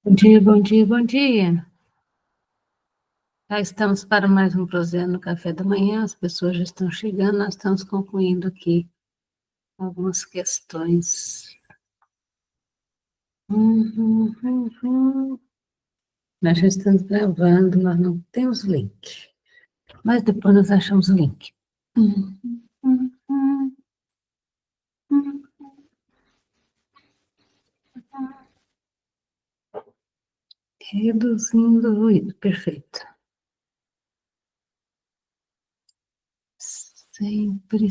Bom dia, bom dia, bom dia. Já estamos para mais um Proseando no Café da Manhã, as pessoas já estão chegando, nós estamos concluindo aqui algumas questões. Nós já estamos gravando, nós não temos link, mas depois nós achamos o link. Reduzindo o ruído, perfeito. Sempre.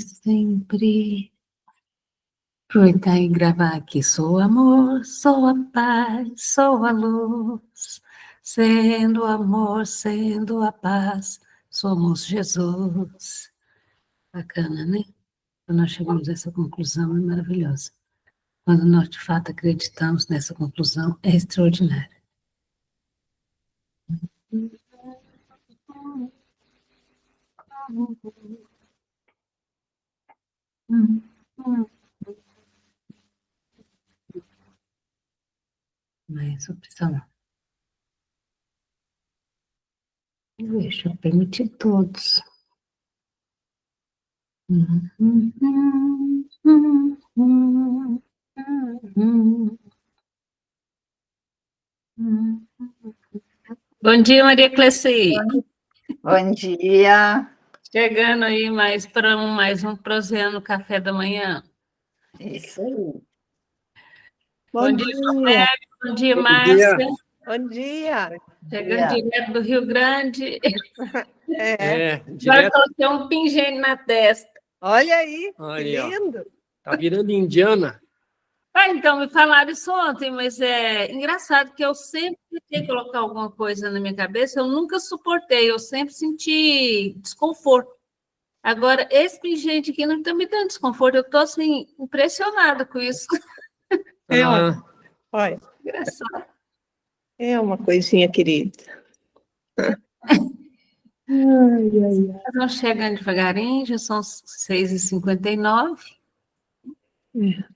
Aproveitar e gravar aqui. Sou amor, sou a paz, sou a luz. Sendo amor, sendo a paz, somos Jesus. Bacana, né? Quando nós chegamos a essa conclusão, é maravilhosa. Quando nós, de fato, acreditamos nessa conclusão, é extraordinário. Mais opção. Deixa eu permitir todos. Bom dia, Maria Cleci. Bom dia. Chegando aí mais um Proseando Café da Manhã. Isso aí. Bom dia, Roberto. Bom dia, Márcia. Bom dia. Chegando direto do Rio Grande. Direto. Agora coloquei um pingente na testa. Olha aí, Aí, que lindo. Ó, tá virando indiana. Então, me falaram isso ontem, mas é engraçado que eu sempre tentei colocar alguma coisa na minha cabeça, eu nunca suportei, eu sempre senti desconforto. Agora, esse pingente aqui não está me dando desconforto, eu estou assim, impressionada com isso. Olha, Engraçado. é uma coisinha querida. Estamos chegando devagarinho, já são 6h59.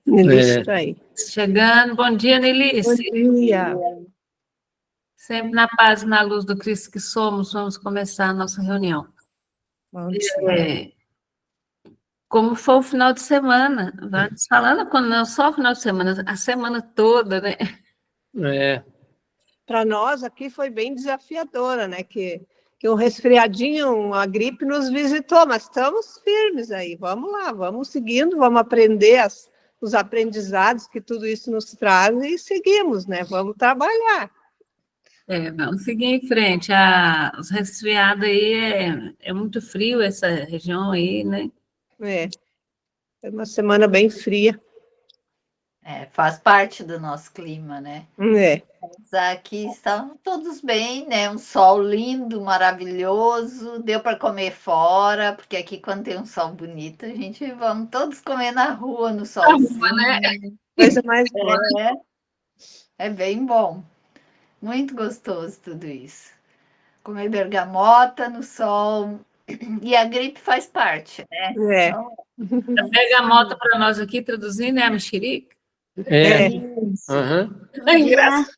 Nelícia está aí. Chegando. Bom dia, Nelícia. Bom dia. Sempre na paz e na luz do Cristo que somos, vamos começar a nossa reunião. Bom dia. Como foi o final de semana? Vamos falando, não só o final de semana, a semana toda, né? Para nós aqui foi bem desafiadora, né? Que um resfriadinho, uma gripe nos visitou, mas estamos firmes aí. Vamos lá, vamos seguindo, vamos aprender os aprendizados que tudo isso nos traz e seguimos, né? Vamos trabalhar. Vamos seguir em frente. Os resfriados aí é muito frio essa região aí, né? É uma semana bem fria. Faz parte do nosso clima, né? Mas aqui estão todos bem, né? Um sol lindo, maravilhoso. Deu para comer fora, porque aqui quando tem um sol bonito, a gente vamos todos comer na rua, no solzinho. Né? Coisa mais boa. É bem bom. Muito gostoso tudo isso. Comer bergamota no sol. E a gripe faz parte, né? Então, A bergamota para nós aqui, traduzindo, é a mexerica? Isso. É engraçado.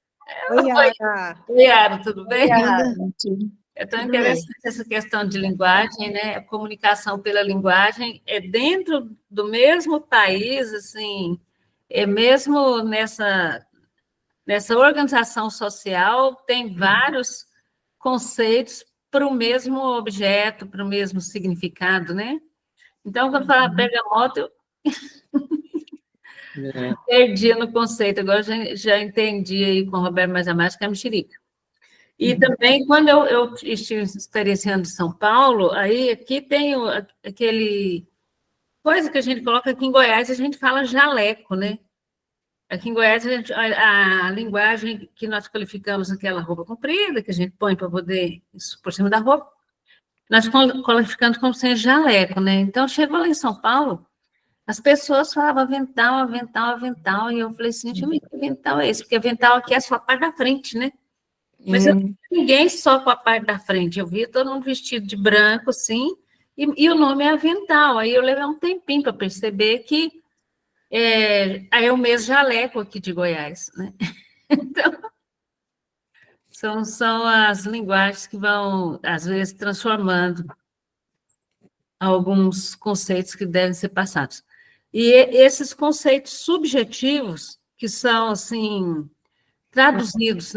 Oi, Yara, tudo bem? Oi, É tão interessante essa questão de linguagem, né? A comunicação pela linguagem é dentro do mesmo país, assim, é mesmo nessa organização social, tem vários conceitos para o mesmo objeto, para o mesmo significado, né? Então, quando fala bergamota, eu perdi no conceito, agora já entendi aí com o Roberto mais a mais que é a mexerica. E também, quando eu estive experienciando em São Paulo, aí aqui tem aquele coisa que a gente coloca aqui em Goiás, a gente fala jaleco, né? Aqui em Goiás, a linguagem que nós qualificamos aquela roupa comprida, que a gente põe para poder, isso por cima da roupa, nós qualificamos como sendo jaleco, né? Então, chegou lá em São Paulo, as pessoas falavam avental, avental, avental, e eu falei assim, deixa eu ver que avental é esse, porque avental aqui é só a parte da frente, né? Mas eu não vi ninguém só com a parte da frente, eu vi todo mundo vestido de branco, assim, e o nome é avental. Aí eu levei um tempinho para perceber que é o mesmo jaleco aqui de Goiás, né? Então, São as linguagens que vão, às vezes, transformando alguns conceitos que devem ser passados. E esses conceitos subjetivos, que são, assim, traduzidos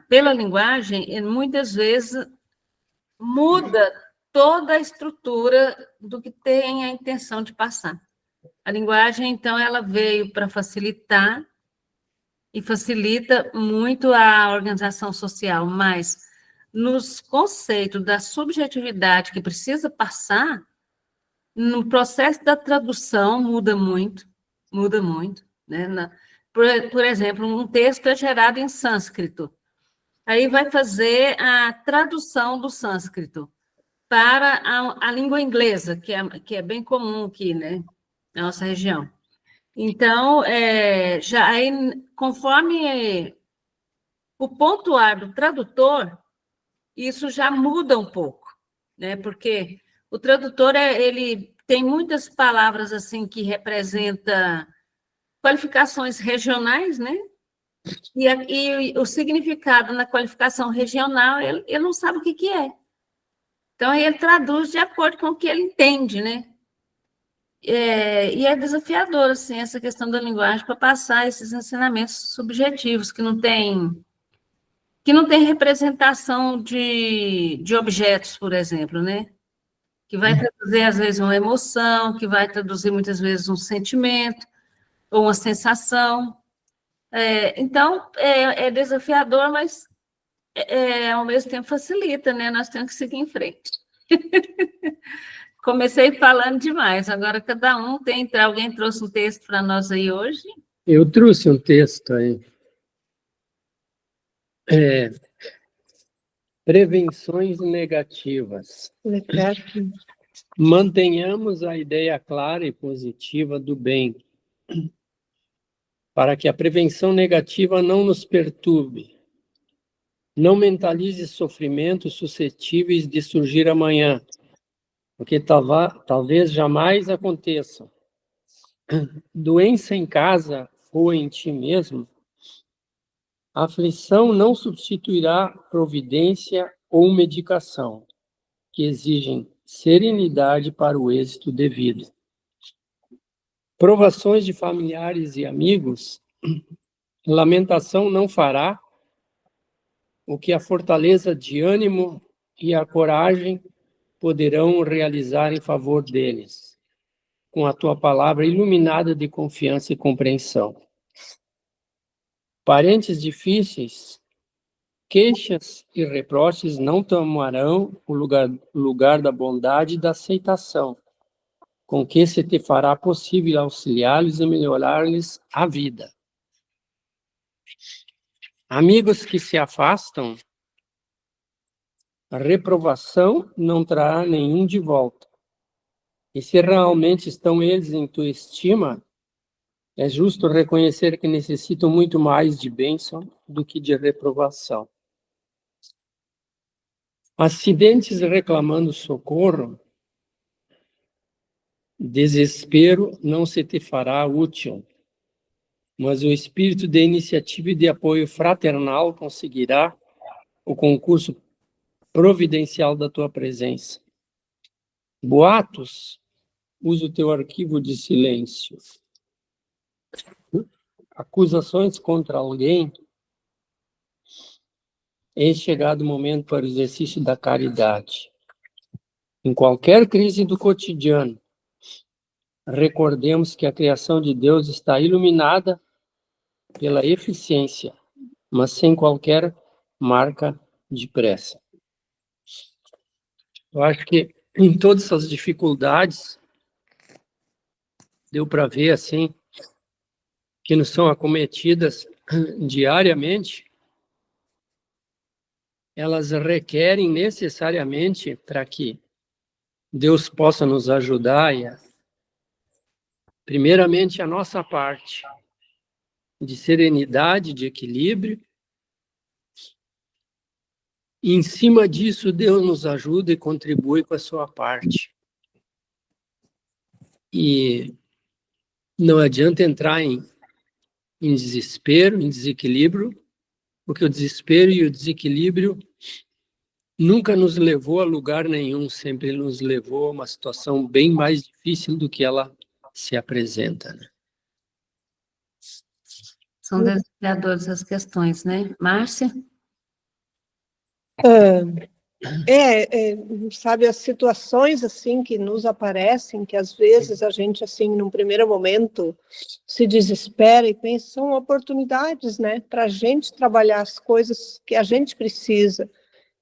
pela linguagem, muitas vezes muda toda a estrutura do que tem a intenção de passar. A linguagem, então, ela veio para facilitar e facilita muito a organização social, mas nos conceitos da subjetividade que precisa passar, no processo da tradução muda muito, né? Por exemplo, um texto é gerado em sânscrito, aí vai fazer a tradução do sânscrito para a língua inglesa, que é bem comum aqui, né, na nossa região. Então, já aí, conforme o pontuar do tradutor, isso já muda um pouco, né? Porque o tradutor ele tem muitas palavras assim que representa qualificações regionais, né? E o significado na qualificação regional, ele não sabe o que é. Então, ele traduz de acordo com o que ele entende, né? E é desafiador, assim, essa questão da linguagem para passar esses ensinamentos subjetivos que não tem representação de objetos, por exemplo, né? Que vai traduzir, às vezes, uma emoção, que vai traduzir, muitas vezes, um sentimento ou uma sensação. Então, é desafiador, mas, ao mesmo tempo, facilita, né? Nós temos que seguir em frente. Comecei falando demais, agora cada um tem... Alguém trouxe um texto para nós aí hoje? Eu trouxe um texto aí. Prevenções negativas. Mantenhamos a ideia clara e positiva do bem, para que a prevenção negativa não nos perturbe. Não mentalize sofrimentos suscetíveis de surgir amanhã, porque talvez jamais aconteçam. Doença em casa ou em ti mesmo, a aflição não substituirá providência ou medicação, que exigem serenidade para o êxito devido. Provações de familiares e amigos, lamentação não fará, o que a fortaleza de ânimo e a coragem poderão realizar em favor deles, com a tua palavra iluminada de confiança e compreensão. Parentes difíceis, queixas e reproches não tomarão o lugar da bondade e da aceitação, com que se te fará possível auxiliá-los e melhorar-lhes a vida. Amigos que se afastam, a reprovação não trará nenhum de volta. E se realmente estão eles em tua estima, é justo reconhecer que necessitam muito mais de bênção do que de reprovação. Acidentes reclamando socorro, desespero não se te fará útil, mas o espírito de iniciativa e de apoio fraternal conseguirá o concurso providencial da tua presença. Boatos, usa o teu arquivo de silêncio. Acusações contra alguém, é chegado o momento para o exercício da caridade. Em qualquer crise do cotidiano, recordemos que a criação de Deus está iluminada pela eficiência, mas sem qualquer marca de pressa. Eu acho que em todas essas dificuldades, deu para ver assim, que nos são acometidas diariamente, elas requerem necessariamente, para que Deus possa nos ajudar, primeiramente a nossa parte de serenidade, de equilíbrio, e em cima disso Deus nos ajuda e contribui com a sua parte. E não adianta entrar em desespero, em desequilíbrio, porque o desespero e o desequilíbrio nunca nos levou a lugar nenhum, sempre nos levou a uma situação bem mais difícil do que ela se apresenta, né? São desafiadoras as questões, né? Márcia? Sabe, as situações assim que nos aparecem, que às vezes a gente, assim, num primeiro momento, se desespera e pensa, são oportunidades, né, para a gente trabalhar as coisas que a gente precisa.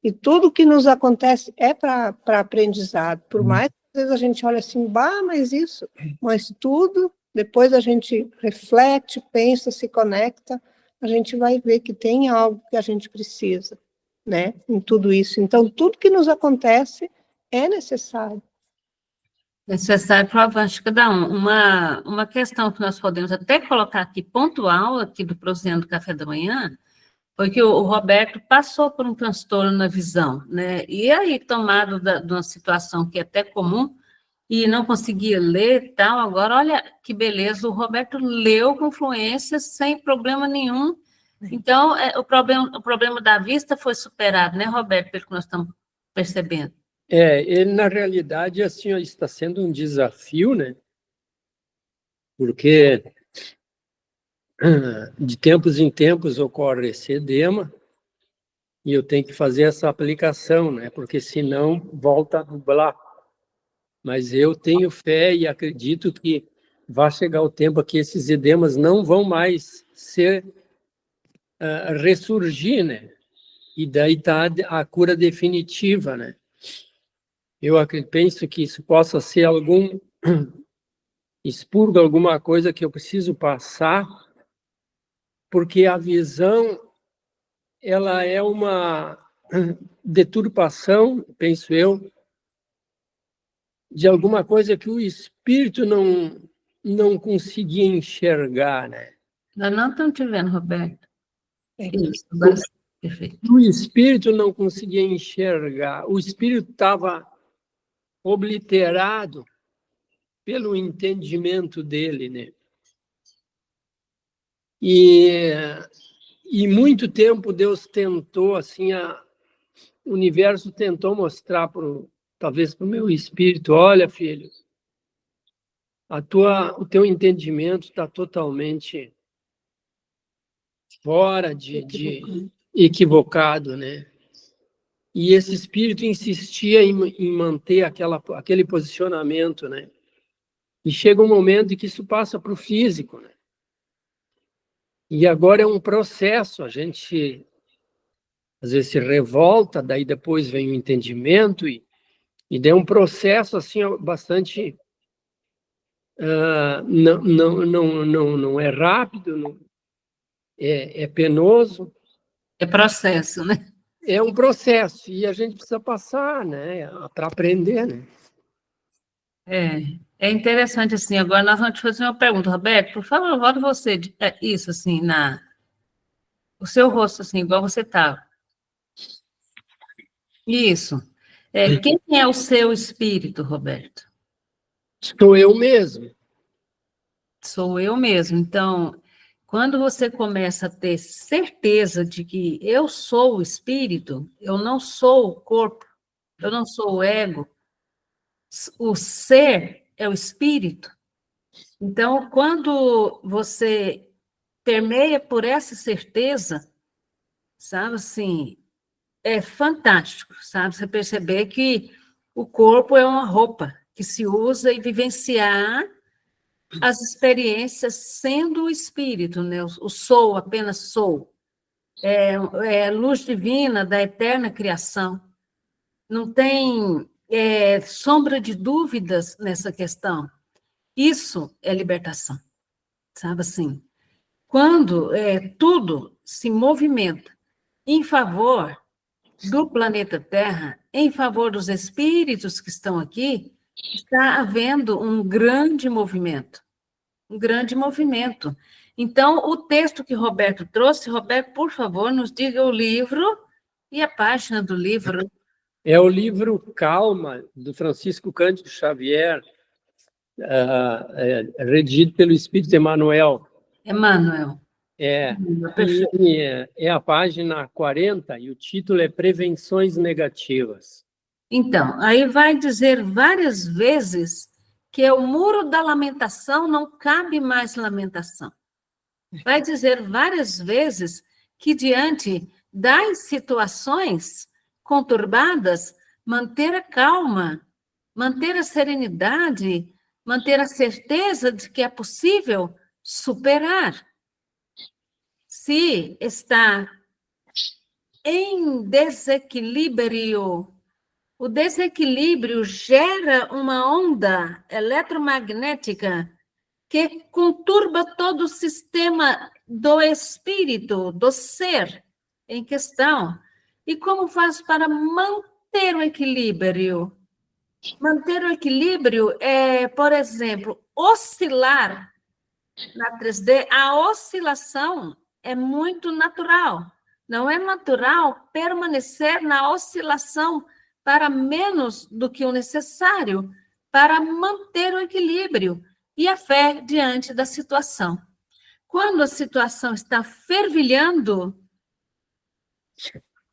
E tudo que nos acontece é para aprendizado. Por mais que às vezes a gente olha assim, mas tudo, depois a gente reflete, pensa, se conecta, a gente vai ver que tem algo que a gente precisa, né, em tudo isso. Então, tudo que nos acontece é necessário. Necessário para o avanço de cada um. Uma questão que nós podemos até colocar aqui, pontual, aqui do Proseando do Café da Manhã, foi que o Roberto passou por um transtorno na visão, né? E aí, tomado de uma situação que é até comum, e não conseguia ler e tal, agora, olha que beleza, o Roberto leu com fluência, sem problema nenhum. Então, o problema da vista foi superado, né, Roberto, pelo que nós estamos percebendo. Ele, na realidade, assim, está sendo um desafio, né? Porque de tempos em tempos ocorre esse edema e eu tenho que fazer essa aplicação, né? Porque senão volta a nublar. Mas eu tenho fé e acredito que vai chegar o tempo que esses edemas não vão mais ressurgir, né? E daí está a cura definitiva, né? Eu penso que isso possa ser algum expurgo, alguma coisa que eu preciso passar, porque a visão ela é uma deturpação, penso eu, de alguma coisa que o espírito não conseguia enxergar, né? Nós não estamos te vendo, Roberto. Isso, agora sim, perfeito. O espírito não conseguia enxergar, o espírito estava obliterado pelo entendimento dele, né? E muito tempo Deus tentou, assim, o universo tentou mostrar talvez para o meu espírito, olha, filho, o teu entendimento está totalmente fora de equivocado, né? E esse espírito insistia em manter aquele posicionamento, né? E chega um momento em que isso passa para o físico, né? E agora é um processo, a gente às vezes se revolta, daí depois vem o entendimento e daí é um processo assim bastante não é rápido, é penoso. É processo, né? É um processo e a gente precisa passar, né, para aprender, né? É interessante, assim, agora nós vamos te fazer uma pergunta, Roberto, por favor, volta você, isso, assim, o seu rosto, assim, igual você estava. Isso. Quem é o seu espírito, Roberto? Sou eu mesmo. Sou eu mesmo. Então, quando você começa a ter certeza de que eu sou o espírito, eu não sou o corpo, eu não sou o ego, o ser é o espírito. Então, quando você permeia por essa certeza, sabe assim, é fantástico, sabe? Você perceber que o corpo é uma roupa que se usa e vivenciar as experiências sendo o espírito, né? O sou, apenas sou. É luz divina da eterna criação. Não tem sombra de dúvidas nessa questão. Isso é libertação, sabe assim? Quando tudo se movimenta em favor do planeta Terra, em favor dos espíritos que estão aqui, está havendo um grande movimento. Um grande movimento. Então, o texto que Roberto trouxe, Roberto, por favor, nos diga o livro e a página do livro. É o livro Calma, do Francisco Cândido Xavier, redigido pelo Espírito Emmanuel. Emmanuel. É a página 40 e o título é Prevenções Negativas. Então, aí vai dizer várias vezes que o muro da lamentação não cabe mais lamentação. Vai dizer várias vezes que diante das situações conturbadas, manter a calma, manter a serenidade, manter a certeza de que é possível superar. Se está em desequilíbrio, o desequilíbrio gera uma onda eletromagnética que conturba todo o sistema do espírito, do ser em questão. E como faz para manter o equilíbrio? Manter o equilíbrio é, por exemplo, oscilar na 3D, a oscilação é muito natural. Não é natural permanecer na oscilação para menos do que o necessário para manter o equilíbrio e a fé diante da situação. Quando a situação está fervilhando,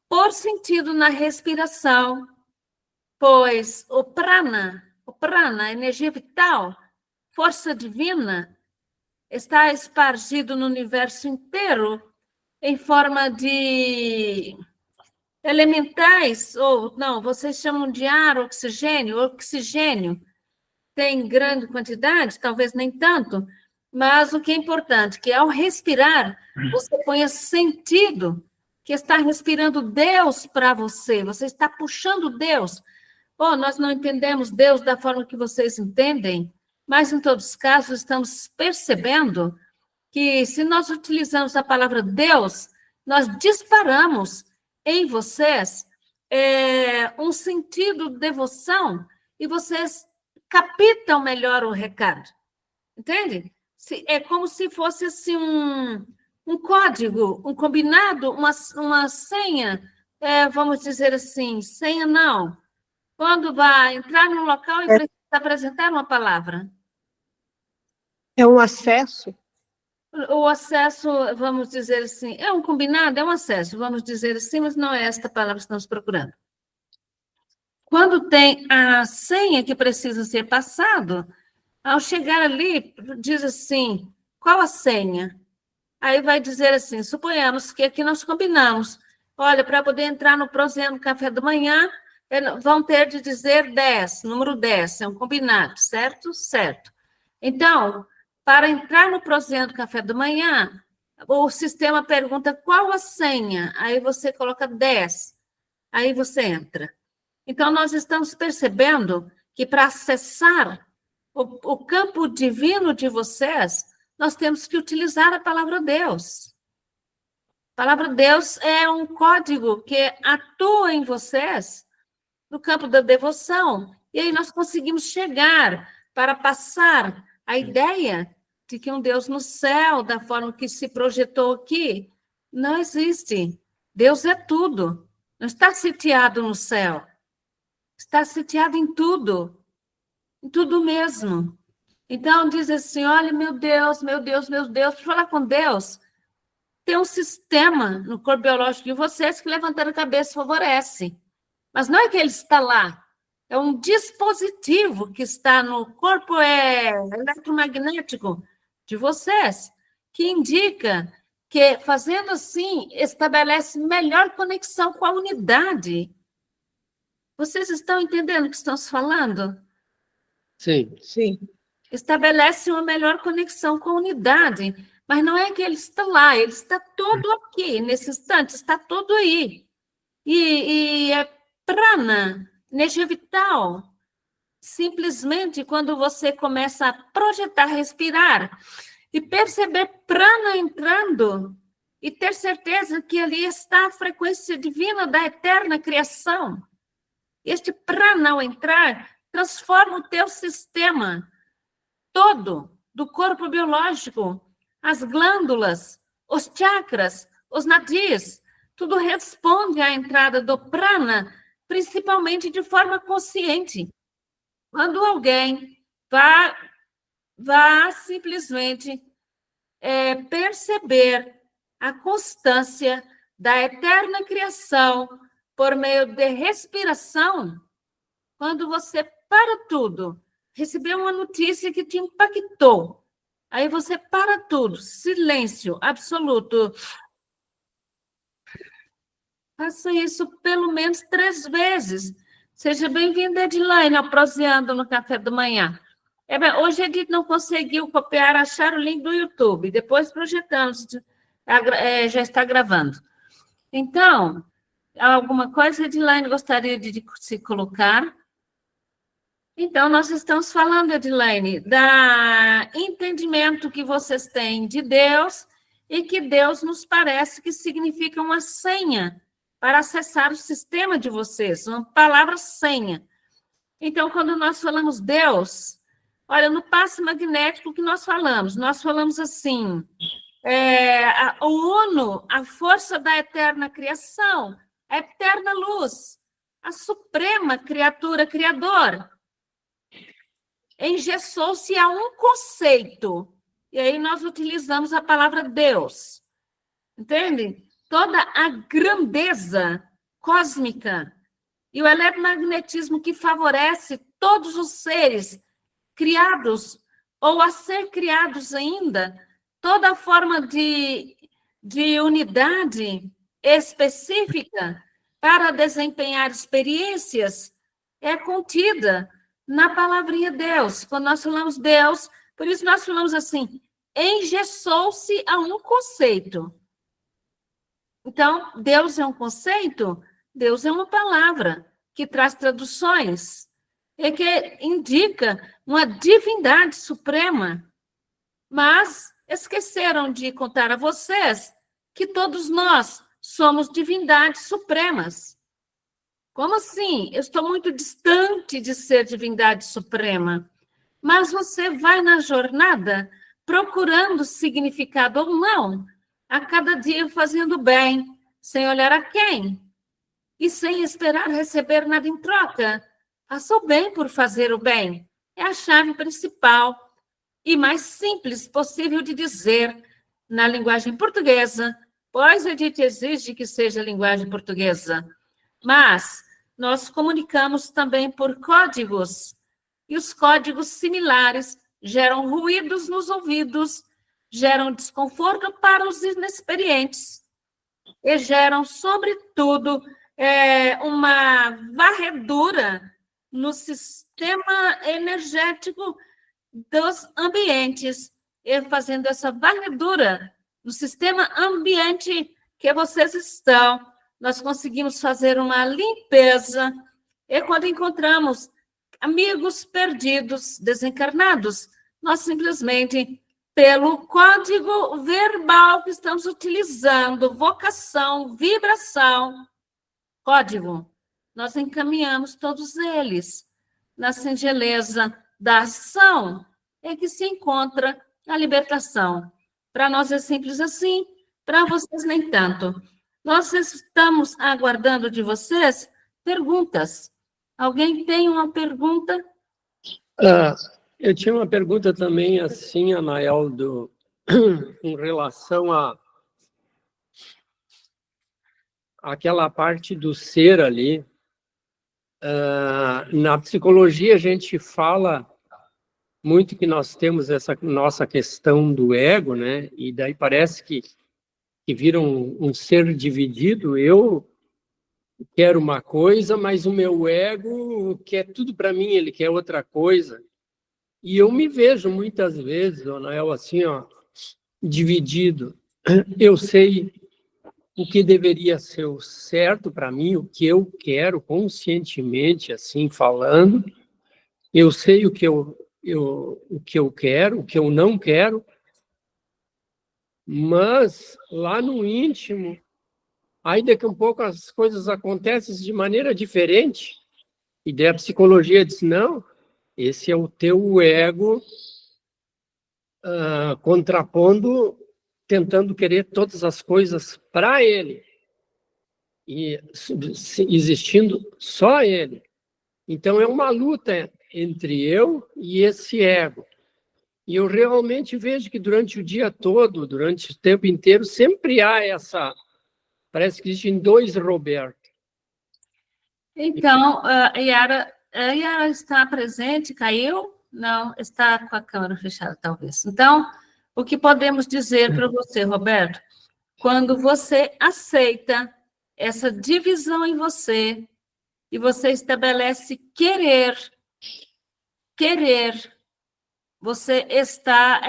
por sentido na respiração, pois o prana, a energia vital, força divina, está espargido no universo inteiro em forma de elementais, ou não, vocês chamam de ar, oxigênio tem grande quantidade, talvez nem tanto, mas o que é importante, que ao respirar, você ponha sentido que está respirando Deus para você, você está puxando Deus. Nós não entendemos Deus da forma que vocês entendem, mas, em todos os casos, estamos percebendo que, se nós utilizamos a palavra Deus, nós disparamos em vocês um sentido de devoção e vocês captam melhor o recado. Entende? É como se fosse assim, um código, um combinado, uma senha, vamos dizer assim, senha não. Quando vai entrar num local e precisa apresentar uma palavra. É um acesso? O acesso, vamos dizer assim, é um combinado, é um acesso, vamos dizer assim, mas não é esta palavra que estamos procurando. Quando tem a senha que precisa ser passado, ao chegar ali, diz assim, qual a senha? Aí vai dizer assim, suponhamos que aqui nós combinamos, olha, para poder entrar no Prozendo Café da Manhã, vão ter de dizer 10, número 10, é um combinado, certo? Certo. Então, para entrar no Prozendo Café da Manhã, o sistema pergunta qual a senha, aí você coloca 10, aí você entra. Então, nós estamos percebendo que para acessar o campo divino de vocês, nós temos que utilizar a palavra Deus. A palavra Deus é um código que atua em vocês no campo da devoção. E aí nós conseguimos chegar para passar a ideia de que um Deus no céu, da forma que se projetou aqui, não existe. Deus é tudo. Não está sitiado no céu. Está sitiado em tudo mesmo. Então, diz assim, olha, meu Deus, para falar com Deus, tem um sistema no corpo biológico de vocês que levantando a cabeça favorece. Mas não é que ele está lá, é um dispositivo que está no corpo eletromagnético de vocês, que indica que, fazendo assim, estabelece melhor conexão com a unidade. Vocês estão entendendo o que estamos falando? Sim. Sim. Estabelece uma melhor conexão com a unidade, mas não é que ele está lá, ele está todo aqui, nesse instante, está todo aí. E é prana, energia vital. Simplesmente quando você começa a projetar, respirar e perceber prana entrando e ter certeza que ali está a frequência divina da eterna criação. Este prana, ao entrar, transforma o teu sistema todo do corpo biológico, as glândulas, os chakras, os nadis, tudo responde à entrada do prana, principalmente de forma consciente. Quando alguém vá simplesmente perceber a constância da eterna criação por meio de respiração, quando você para tudo, recebeu uma notícia que te impactou, aí você para tudo, silêncio absoluto. Faça isso pelo menos 3 vezes. Seja bem-vinda, Edilaine, ao Proseando no Café da Manhã. Hoje a Edith não conseguiu copiar, achar o link do YouTube. Depois projetamos, já está gravando. Então, alguma coisa, Edilaine, gostaria de se colocar? Então, nós estamos falando, Edilaine, do entendimento que vocês têm de Deus e que Deus nos parece que significa uma senha para acessar o sistema de vocês, uma palavra-senha. Então, quando nós falamos Deus, olha, no passe magnético que nós falamos assim, o Uno, a força da eterna criação, a eterna luz, a suprema criatura criadora, engessou-se a um conceito, e aí nós utilizamos a palavra Deus, entende? Toda a grandeza cósmica e o eletromagnetismo que favorece todos os seres criados ou a ser criados ainda, toda forma de unidade específica para desempenhar experiências é contida na palavrinha Deus. Quando nós falamos Deus, por isso nós falamos assim, engessou-se a um conceito. Então, Deus é um conceito, Deus é uma palavra que traz traduções e que indica uma divindade suprema. Mas esqueceram de contar a vocês que todos nós somos divindades supremas. Como assim? Eu estou muito distante de ser divindade suprema. Mas você vai na jornada procurando significado ou não, a cada dia fazendo bem, sem olhar a quem, e sem esperar receber nada em troca. Faça o bem por fazer o bem. É a chave principal e mais simples possível de dizer na linguagem portuguesa, pois a gente exige que seja linguagem portuguesa. Mas nós comunicamos também por códigos, e os códigos similares geram ruídos nos ouvidos, geram desconforto para os inexperientes e geram, sobretudo, uma varredura no sistema energético dos ambientes, e fazendo essa varredura no sistema ambiente que vocês estão, nós conseguimos fazer uma limpeza, e quando encontramos amigos perdidos, desencarnados, nós simplesmente, pelo código verbal que estamos utilizando, vocação, vibração, código, nós encaminhamos todos eles na singeleza da ação é que se encontra a libertação. Para nós é simples assim, para vocês nem tanto. Nós estamos aguardando de vocês perguntas. Alguém tem uma pergunta? Eu tinha uma pergunta também, assim, Anael, em relação àquela parte do ser ali. Na psicologia, a gente fala muito que nós temos essa nossa questão do ego, né? E daí parece que vira um ser dividido. Eu quero uma coisa, mas o meu ego quer tudo para mim, ele quer outra coisa. E eu me vejo muitas vezes, Anael, assim, dividido. Eu sei o que deveria ser o certo para mim, o que eu quero conscientemente, assim, falando. Eu sei o que eu quero, o que eu não quero, mas lá no íntimo, aí daqui a um pouco as coisas acontecem de maneira diferente, e daí a psicologia diz, não, esse é o teu ego contrapondo, tentando querer todas as coisas para ele, e existindo só ele. Então é uma luta entre eu e esse ego. E eu realmente vejo que durante o dia todo, durante o tempo inteiro, sempre há essa... Parece que existem dois Roberto. Então, a Yara está presente? Caiu? Não, está com a câmera fechada, talvez. Então, o que podemos dizer para você, Roberto? Quando você aceita essa divisão em você e você estabelece querer, você está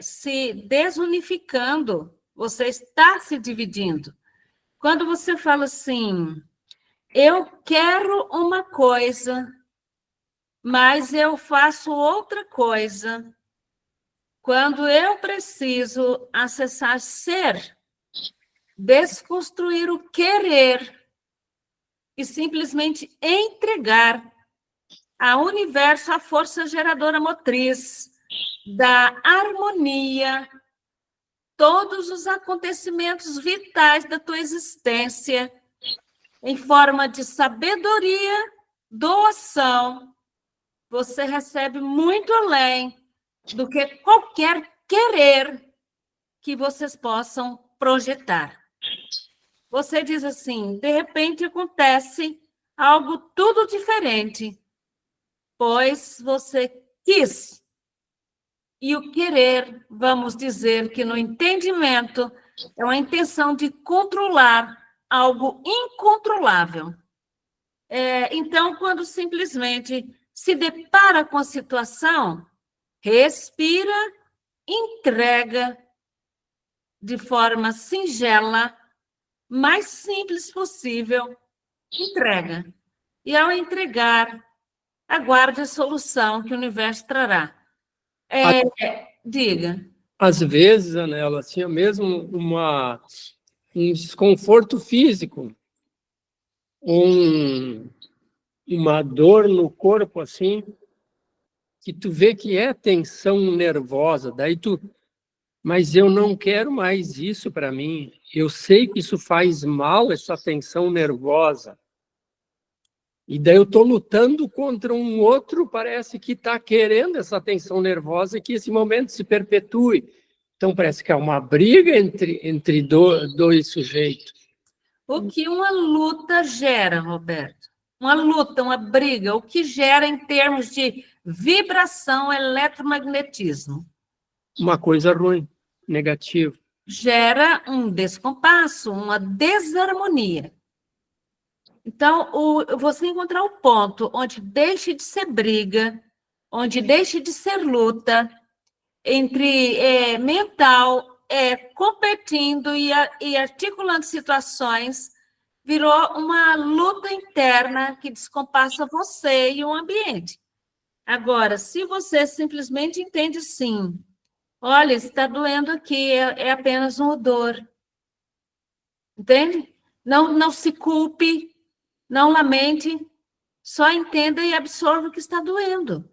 se desunificando, você está se dividindo. Quando você fala assim, eu quero uma coisa, mas eu faço outra coisa, quando eu preciso acessar ser, desconstruir o querer e simplesmente entregar ao universo a força geradora motriz da harmonia, todos os acontecimentos vitais da tua existência, em forma de sabedoria, doação, você recebe muito além do que qualquer querer que vocês possam projetar. Você diz assim, de repente acontece algo tudo diferente, pois você quis. E o querer, vamos dizer que no entendimento, é uma intenção de controlar algo incontrolável. Então, quando simplesmente se depara com a situação, respira, entrega de forma singela, mais simples possível, entrega. E ao entregar, aguarde a solução que o universo trará. Diga. Às vezes, Anela, assim, mesmo um desconforto físico, uma dor no corpo, assim, que tu vê que é tensão nervosa, daí tu... Mas eu não quero mais isso para mim. Eu sei que isso faz mal, essa tensão nervosa. E daí eu estou lutando contra um outro, parece que está querendo essa tensão nervosa e que esse momento se perpetue. Então parece que é uma briga entre dois sujeitos. O que uma luta gera, Roberto? Uma luta, uma briga, o que gera em termos de vibração, eletromagnetismo? Uma coisa ruim, negativa. Gera um descompasso, uma desarmonia. Então, você encontrar o ponto onde deixe de ser briga, onde deixe de ser luta, entre mental, competindo e articulando situações, virou uma luta interna que descompassa você e o ambiente. Agora, se você simplesmente entende sim, olha, está doendo aqui, é apenas um odor. Entende? Não se culpe, não lamente, só entenda e absorva o que está doendo.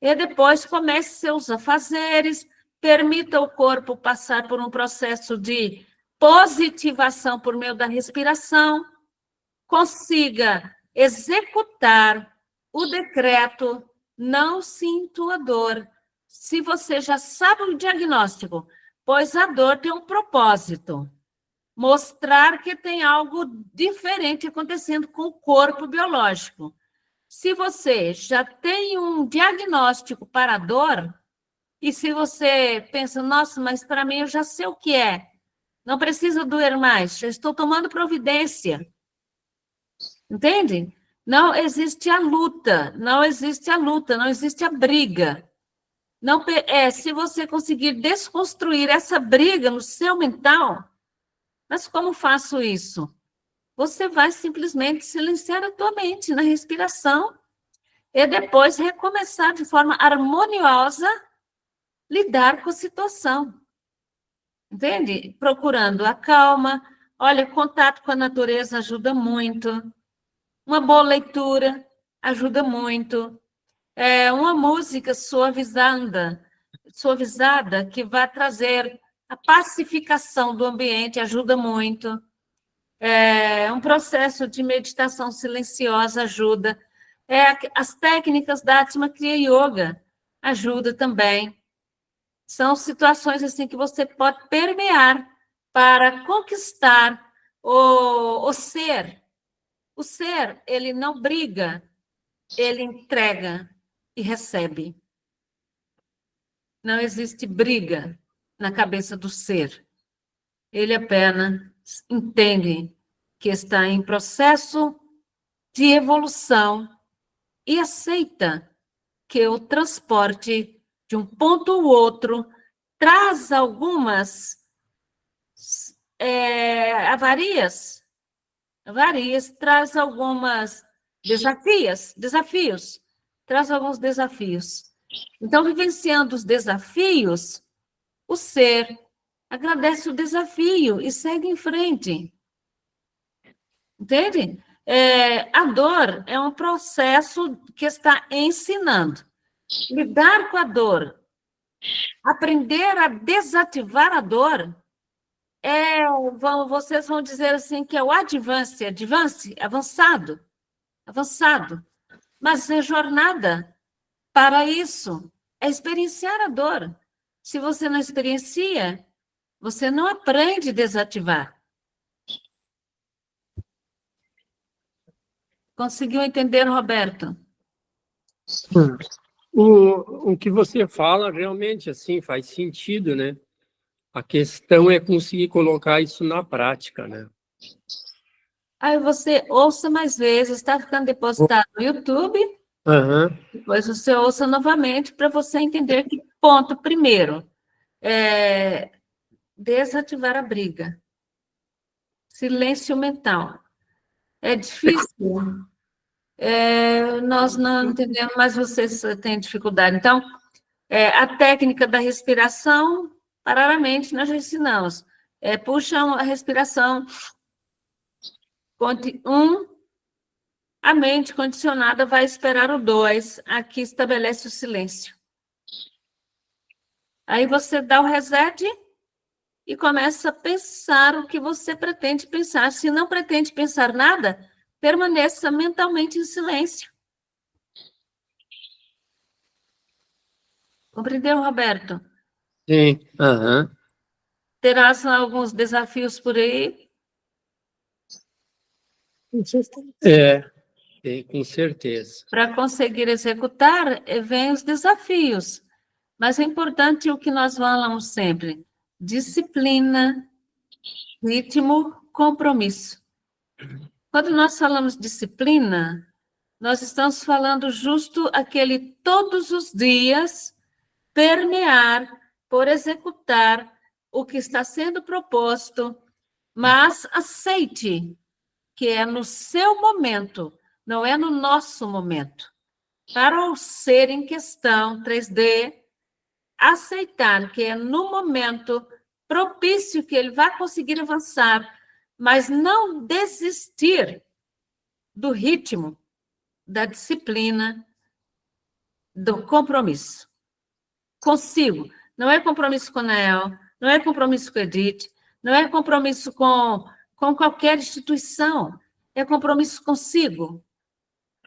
E depois comece seus afazeres, permita o corpo passar por um processo de positivação por meio da respiração, consiga executar o decreto, não sinto a dor. Se você já sabe o diagnóstico, pois a dor tem um propósito, mostrar que tem algo diferente acontecendo com o corpo biológico. Se você já tem um diagnóstico para a dor, e se você pensa, nossa, mas para mim eu já sei o que é, não precisa doer mais, já estou tomando providência. Entende? Não existe a luta, não existe a briga. Não, se você conseguir desconstruir essa briga no seu mental, mas como faço isso? Você vai simplesmente silenciar a tua mente na respiração e depois recomeçar de forma harmoniosa lidar com a situação. Entende? Procurando a calma. Olha, contato com a natureza ajuda muito. Uma boa leitura ajuda muito. Uma música suavizada, que vai trazer a pacificação do ambiente, ajuda muito. Um processo de meditação silenciosa ajuda. As técnicas da Atma Kriya Yoga ajuda também. São situações assim que você pode permear para conquistar o ser. O ser, ele não briga, ele entrega e recebe. Não existe briga na cabeça do ser. Ele apenas entende que está em processo de evolução e aceita que o transporte de um ponto ao outro traz algumas avarias, traz algumas desafios, traz alguns desafios. Então, vivenciando os desafios, o ser agradece o desafio e segue em frente. Entende? A dor é um processo que está ensinando. Lidar com a dor, aprender a desativar a dor, vocês vão dizer assim que é o avançado, mas é jornada para isso, é experienciar a dor. Se você não experiencia, você não aprende a desativar. Conseguiu entender, Roberto? O que você fala realmente assim faz sentido, né? A questão é conseguir colocar isso na prática, né? Aí você ouça mais vezes, está ficando depositado no YouTube, depois você ouça novamente para você entender que ponto, primeiro, desativar a briga. Silêncio mental. É difícil. Nós não entendemos, mas vocês têm dificuldade. Então, a técnica da respiração, paralelamente, nós já ensinamos. Puxam a respiração, conte 1, a mente condicionada vai esperar o 2, aqui estabelece o silêncio. Aí você dá o reset e começa a pensar o que você pretende pensar. Se não pretende pensar nada, permaneça mentalmente em silêncio. Compreendeu, Roberto? Sim. Terás alguns desafios por aí? Com certeza. Para conseguir executar, vêm os desafios. Mas é importante o que nós falamos sempre: disciplina, ritmo, compromisso. Quando nós falamos disciplina, nós estamos falando justo aquele todos os dias permear por executar o que está sendo proposto, mas aceite que é no seu momento, não é no nosso momento. Para o ser em questão, 3D, aceitar que é no momento propício que ele vai conseguir avançar, mas não desistir do ritmo, da disciplina, do compromisso. Consigo. Não é compromisso com a Nael, não é compromisso com a Edith, não é compromisso com qualquer instituição, é compromisso consigo.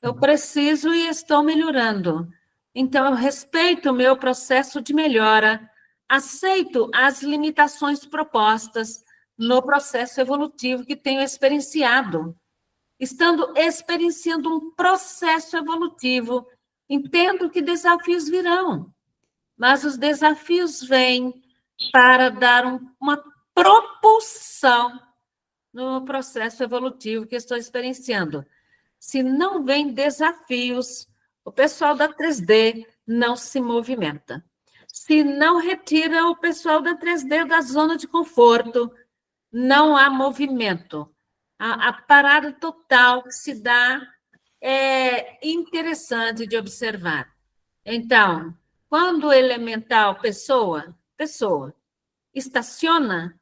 Eu preciso e estou melhorando. Então, eu respeito o meu processo de melhora, aceito as limitações propostas no processo evolutivo que tenho experienciado. Estando experienciando um processo evolutivo, entendo que desafios virão, mas os desafios vêm para dar uma propulsão no processo evolutivo que estou experienciando. Se não vem desafios, o pessoal da 3D não se movimenta. Se não retira o pessoal da 3D da zona de conforto, não há movimento. A parada total que se dá é interessante de observar. Então, quando o elemental pessoa, estaciona,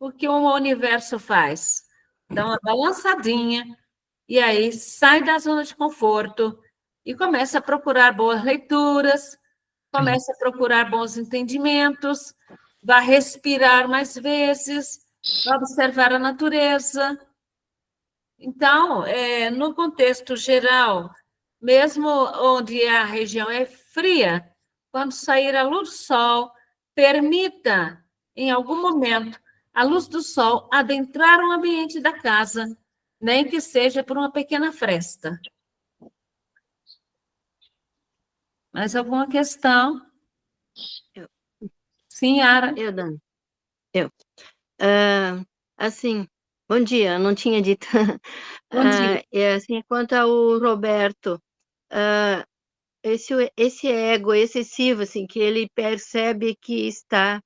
o que o universo faz? Dá uma balançadinha, e aí sai da zona de conforto e começa a procurar boas leituras, começa a procurar bons entendimentos, vai respirar mais vezes, vai observar a natureza. Então, no contexto geral, mesmo onde a região é fria, quando sair a luz do sol, permita, em algum momento, a luz do sol adentrar o ambiente da casa, nem que seja por uma pequena fresta. Mais alguma questão? Sim, Yara. Dani. Assim, bom dia, eu não tinha dito. Bom dia. Assim, quanto ao Roberto, esse ego excessivo, assim, que ele percebe que está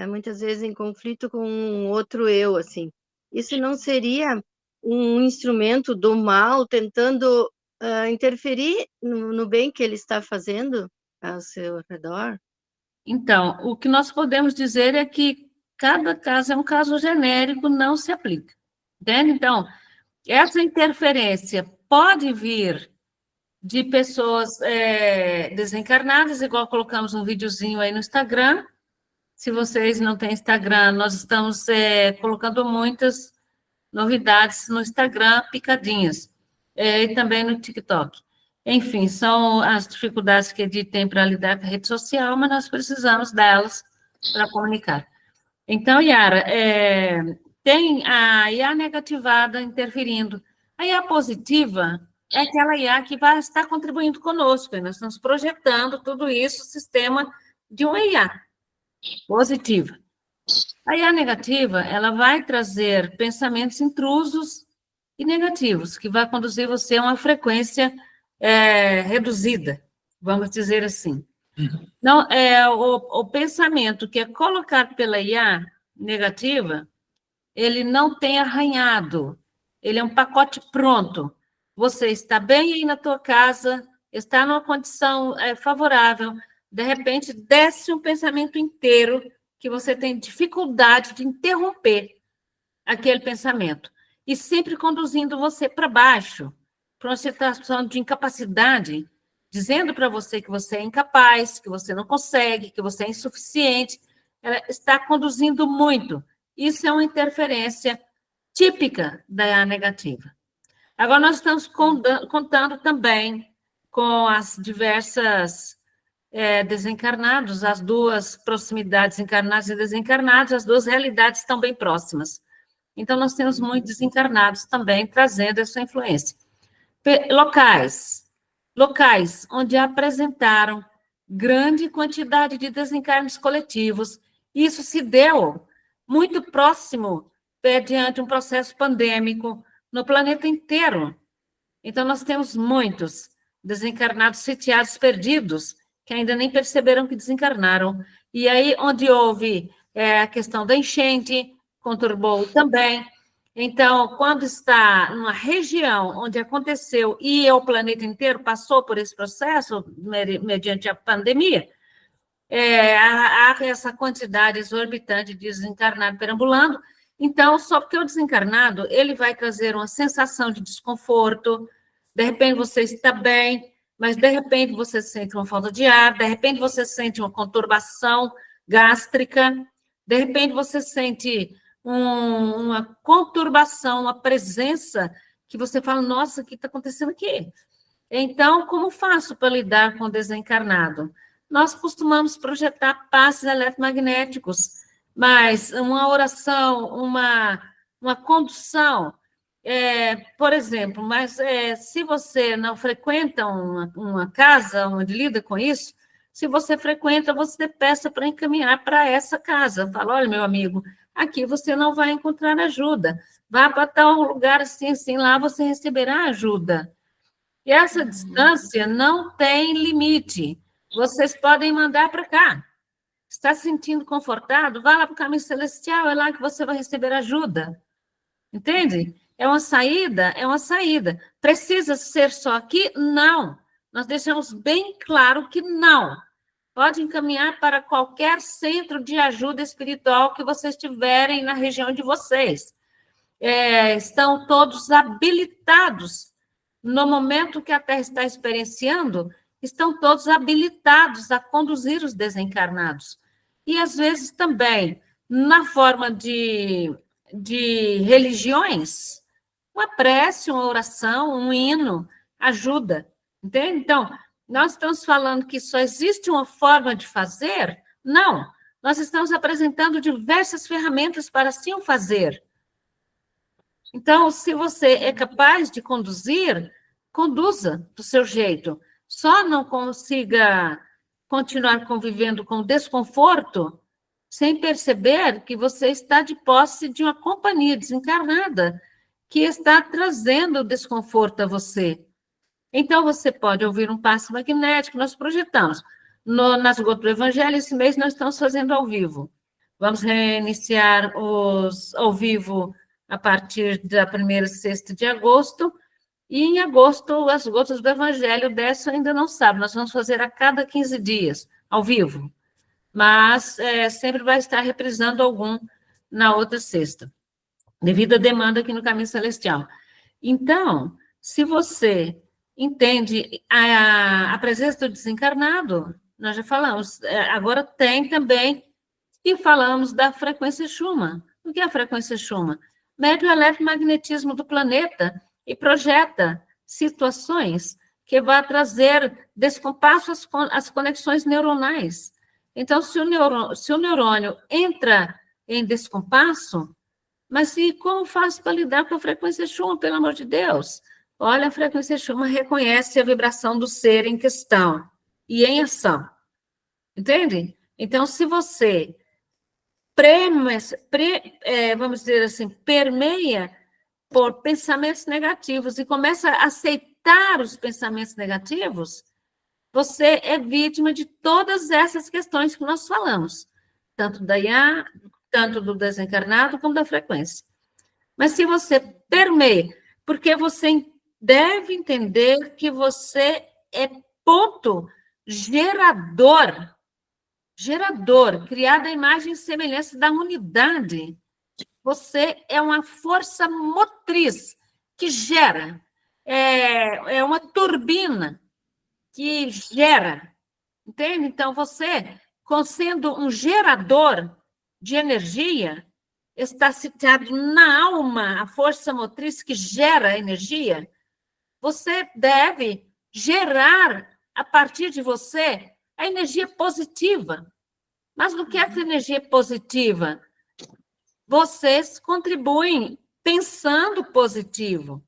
muitas vezes em conflito com um outro eu, assim, isso não seria um instrumento do mal tentando interferir no bem que ele está fazendo ao seu redor? Então, o que nós podemos dizer é que cada caso é um caso genérico, não se aplica. Entende? Então, essa interferência pode vir de pessoas desencarnadas, igual colocamos um videozinho aí no Instagram. Se vocês não têm Instagram, nós estamos colocando muitas novidades no Instagram, picadinhas, e também no TikTok. Enfim, são as dificuldades que a Edi tem para lidar com a rede social, mas nós precisamos delas para comunicar. Então, Yara, tem a IA negativada interferindo. A IA positiva é aquela IA que vai estar contribuindo conosco, e nós estamos projetando tudo isso, o sistema de uma IA positiva. A IA negativa, ela vai trazer pensamentos intrusos e negativos, que vai conduzir você a uma frequência reduzida, vamos dizer assim. Não, o pensamento que é colocado pela IA negativa, ele não tem arranhado, ele é um pacote pronto. Você está bem aí na tua casa, está numa condição favorável, de repente desce um pensamento inteiro que você tem dificuldade de interromper aquele pensamento, e sempre conduzindo você para baixo, para uma situação de incapacidade, dizendo para você que você é incapaz, que você não consegue, que você é insuficiente. Ela está conduzindo muito. Isso é uma interferência típica da IA negativa. Agora, nós estamos contando também com as diversas desencarnados, as duas proximidades, encarnados e desencarnados, as duas realidades estão bem próximas. Então, nós temos muitos desencarnados também trazendo essa influência. Locais onde apresentaram grande quantidade de desencarnes coletivos. Isso se deu muito próximo, diante um processo pandêmico no planeta inteiro. Então, nós temos muitos desencarnados sitiados, perdidos, que ainda nem perceberam que desencarnaram. E aí, onde houve a questão da enchente, conturbou também. Então, quando está numa região onde aconteceu e o planeta inteiro passou por esse processo, mediante a pandemia, há essa quantidade exorbitante de desencarnado perambulando. Então, só porque o desencarnado, ele vai trazer uma sensação de desconforto, de repente você está bem, mas de repente você sente uma falta de ar, de repente você sente uma conturbação gástrica, de repente você sente uma conturbação, uma presença que você fala, nossa, o que está acontecendo aqui? Então, como faço para lidar com o desencarnado? Nós costumamos projetar passes eletromagnéticos, mas uma oração, uma condução, por exemplo, mas se você não frequenta uma casa onde lida com isso, se você frequenta, você peça para encaminhar para essa casa. Fala, olha, meu amigo, aqui você não vai encontrar ajuda. Vá para tal lugar assim, assim, lá você receberá ajuda. E essa distância não tem limite. Vocês podem mandar para cá. Está se sentindo confortado? Vá lá para o caminho celestial, é lá que você vai receber ajuda. Entende? É uma saída, é uma saída. Precisa ser só aqui? Não. Nós deixamos bem claro que não. Pode encaminhar para qualquer centro de ajuda espiritual que vocês tiverem na região de vocês. Estão todos habilitados. No momento que a Terra está experienciando, estão todos habilitados a conduzir os desencarnados. E, às vezes, também, na forma de religiões, uma prece, uma oração, um hino, ajuda. Entende? Então, nós estamos falando que só existe uma forma de fazer? Não. nós estamos apresentando diversas ferramentas para assim o fazer. Então, se você é capaz de conduzir, conduza do seu jeito. Só não consiga continuar convivendo com desconforto sem perceber que você está de posse de uma companhia desencarnada que está trazendo desconforto a você. Então, você pode ouvir um passe magnético, nós projetamos. Na Esgoto do Evangelho, esse mês nós estamos fazendo ao vivo. Vamos reiniciar os ao vivo a partir da primeira sexta de agosto, e em agosto as gotas do Evangelho dessa ainda não sabe, nós vamos fazer a cada 15 dias, ao vivo, mas sempre vai estar reprisando algum na outra sexta, devido à demanda aqui no Caminho Celestial. Então, se você entende a presença do desencarnado, nós já falamos, agora tem também, e falamos da frequência Schumann. O que é a frequência Schumann? Mede o eletromagnetismo do planeta e projeta situações que vão trazer descompasso às conexões neuronais. Então, se o neurônio entra em descompasso, mas e como faz para lidar com a frequência Schumann, pelo amor de Deus? Olha, a frequência Schumann reconhece a vibração do ser em questão e em ação. Entende? Então, se você vamos dizer assim, permeia por pensamentos negativos e começa a aceitar os pensamentos negativos, você é vítima de todas essas questões que nós falamos, tanto da IA, tanto do desencarnado, como da frequência. Mas se você permeia, porque você deve entender que você é ponto gerador, criado à imagem e semelhança da unidade. Você é uma força motriz que gera, é uma turbina que gera, entende? Então, você, sendo um gerador de energia, está citado na alma a força motriz que gera energia, você deve gerar, a partir de você, a energia positiva. Mas no que é essa energia positiva? Vocês contribuem pensando positivo.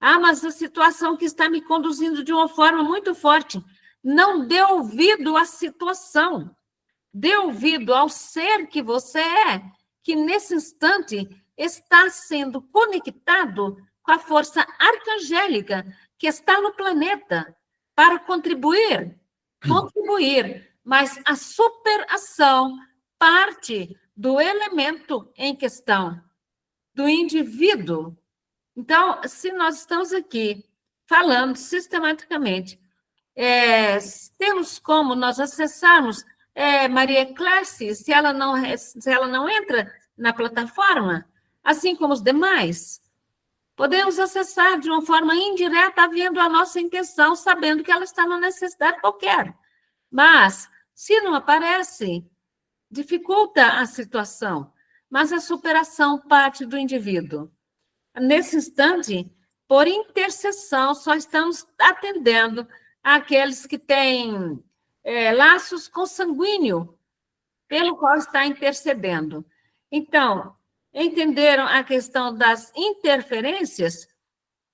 Ah, mas a situação que está me conduzindo de uma forma muito forte. Não dê ouvido à situação. Dê ouvido ao ser que você é, que nesse instante está sendo conectado com a força arcangélica que está no planeta para contribuir, mas a superação parte do elemento em questão, do indivíduo. Então, se nós estamos aqui falando sistematicamente, temos como nós acessarmos Maria Classe, se ela não entra na plataforma, assim como os demais, podemos acessar de uma forma indireta, havendo a nossa intenção, sabendo que ela está numa necessidade qualquer. Mas, se não aparece, dificulta a situação, mas a superação parte do indivíduo. Nesse instante, por intercessão, só estamos atendendo àqueles que têm laços consanguíneos, pelo qual está intercedendo. Então, entenderam a questão das interferências?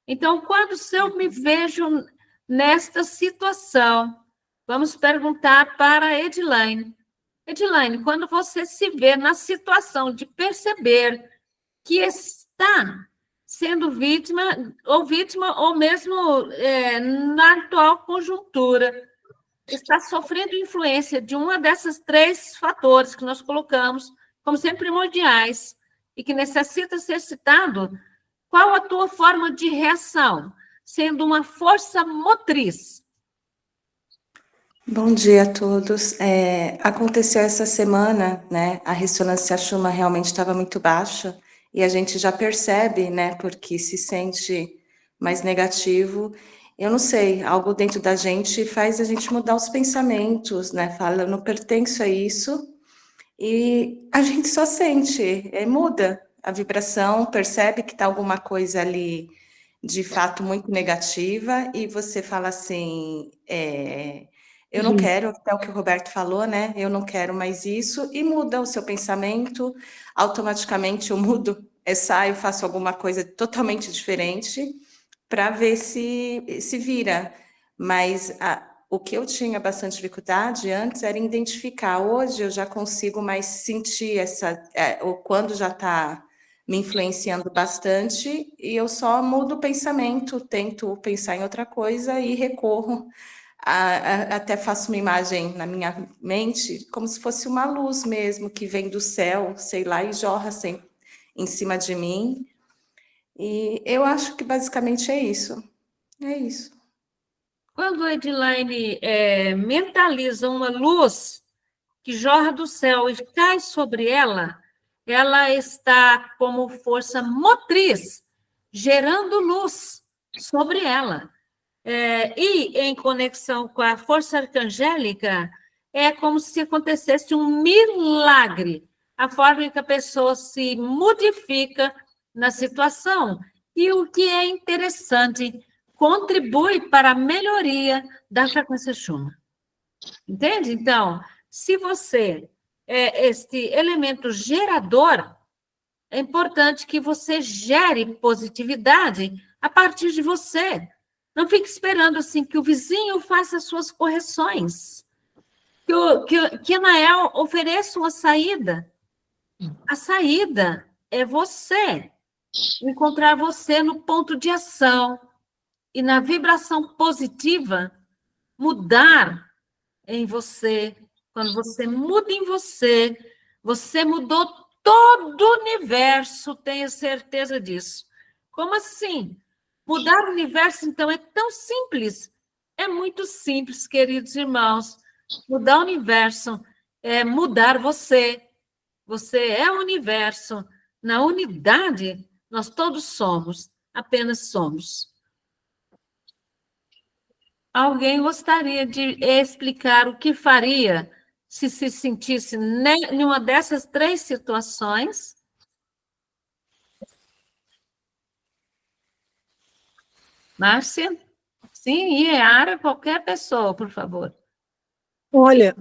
Então, quando eu me vejo nesta situação, vamos perguntar para a Edilaine. Edilaine, quando você se vê na situação de perceber que está sendo vítima ou mesmo na atual conjuntura, está sofrendo influência de uma dessas 3 fatores que nós colocamos como sendo primordiais e que necessita ser citado, qual a tua forma de reação, sendo uma força motriz? Bom dia a todos. Aconteceu essa semana, né? A ressonância Schumann realmente estava muito baixa e a gente já percebe, né? Porque se sente mais negativo. Eu não sei, algo dentro da gente faz a gente mudar os pensamentos, né? Fala, eu não pertenço a isso. E a gente só sente, muda a vibração, percebe que está alguma coisa ali de fato muito negativa e você fala assim, eu não quero, até o que o Roberto falou, né? Eu não quero mais isso, e muda o seu pensamento, automaticamente eu mudo, saio, faço alguma coisa totalmente diferente para ver se vira. Mas o que eu tinha bastante dificuldade antes era identificar. Hoje eu já consigo mais sentir o quando já está me influenciando bastante, e eu só mudo o pensamento, tento pensar em outra coisa e recorro até faço uma imagem na minha mente como se fosse uma luz mesmo que vem do céu, sei lá, e jorra assim, em cima de mim. E eu acho que basicamente é isso. É isso. Quando a Edilene mentaliza uma luz que jorra do céu e cai sobre ela, ela está como força motriz, gerando luz sobre ela. E em conexão com a força arcangélica, é como se acontecesse um milagre, a forma que a pessoa se modifica na situação. E o que é interessante, contribui para a melhoria da frequência Schumann. Entende? Então, se você é este elemento gerador, é importante que você gere positividade a partir de você. Não fique esperando assim que o vizinho faça as suas correções, que a Anael ofereça uma saída. A saída é você, encontrar você no ponto de ação e na vibração positiva, mudar em você. Quando você muda em você, você mudou todo o universo, tenha certeza disso. Como assim? Mudar o universo, então, é tão simples. É muito simples, queridos irmãos. Mudar o universo é mudar você. Você é o universo. Na unidade, nós todos somos, apenas somos. Alguém gostaria de explicar o que faria se sentisse em uma dessas 3 situações? Márcia? Sim, Yara, qualquer pessoa, por favor. Olha,